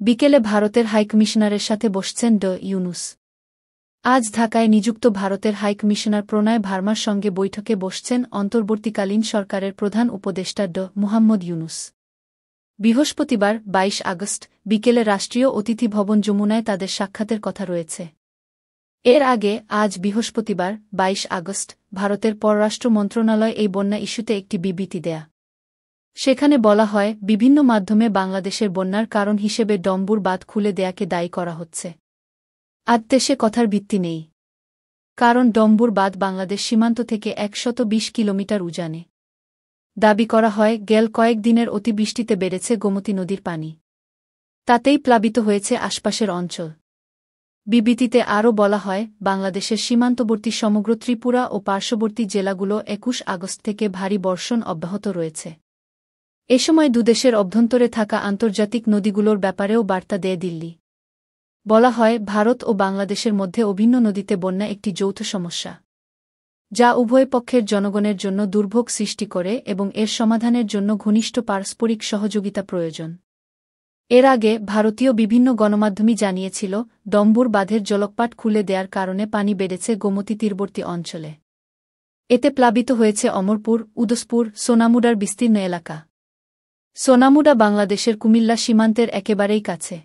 বিকেলে ভারতের হাইকমিশনারের সাথে বসছেন ইউনূস। আজ ঢাকায় নিযুক্ত ভারতের হাইকমিশনার প্রণয় ভার্মার সঙ্গে বৈঠকে বসছেন অন্তর্বর্তীকালীন সরকারের প্রধান উপদেষ্টা মুহাম্মদ ইউনূস। বৃহস্পতিবার ২২ আগস্ট বিকেলে রাষ্ট্রীয় অতিথি ভবন যমুনায় তাদের সাক্ষাতের কথা রয়েছে। এর আগে আজ বৃহস্পতিবার ২২ আগস্ট ভারতের পররাষ্ট্র মন্ত্রণালয় এই বন্যা ইস্যুতে একটি বিবৃতি দেয়া। সেখানে বলা হয়, বিভিন্ন মাধ্যমে বাংলাদেশের বন্যার কারণ হিসেবে ডম্বুর বাঁধ খুলে দেয়াকে দায়ী করা হচ্ছে। আদতে সে কথার ভিত্তি নেই। কারণ ডম্বুর বাঁধ বাংলাদেশ সীমান্ত থেকে ১২০ কিলোমিটার উজানে। দাবি করা হয়, গেল কয়েক দিনের অতিবৃষ্টিতে বেড়েছে গোমতী নদীর পানি। তাতেই প্লাবিত হয়েছে আশপাশের অঞ্চল। বিবৃতিতে আরও বলা হয়, বাংলাদেশের সীমান্তবর্তী সমগ্র ত্রিপুরা ও পার্শ্ববর্তী জেলাগুলো ২১ আগস্ট থেকে ভারী বর্ষণ অব্যাহত রয়েছে। এ সময় দুদেশের অভ্যন্তরে থাকা আন্তর্জাতিক নদীগুলোর ব্যাপারেও বার্তা দেয় দিল্লি। বলা হয়, ভারত ও বাংলাদেশের মধ্যে অভিন্ন নদীতে বন্যা একটি যৌথ সমস্যা, যা উভয় পক্ষের জনগণের জন্য দুর্ভোগ সৃষ্টি করে এবং এর সমাধানের জন্য ঘনিষ্ঠ পারস্পরিক সহযোগিতা প্রয়োজন। এর আগে ভারতীয় বিভিন্ন গণমাধ্যমই জানিয়েছিল, ডম্বুর বাঁধের জলকপাট খুলে দেয়ার কারণে পানি বেড়েছে গোমতী তীরবর্তী অঞ্চলে। এতে প্লাবিত হয়েছে অমরপুর, উদয়পুর, সোনামুড়ার বিস্তীর্ণ এলাকা। সোনামুড়া বাংলাদেশের কুমিল্লা সীমান্তের একেবারেই কাছে।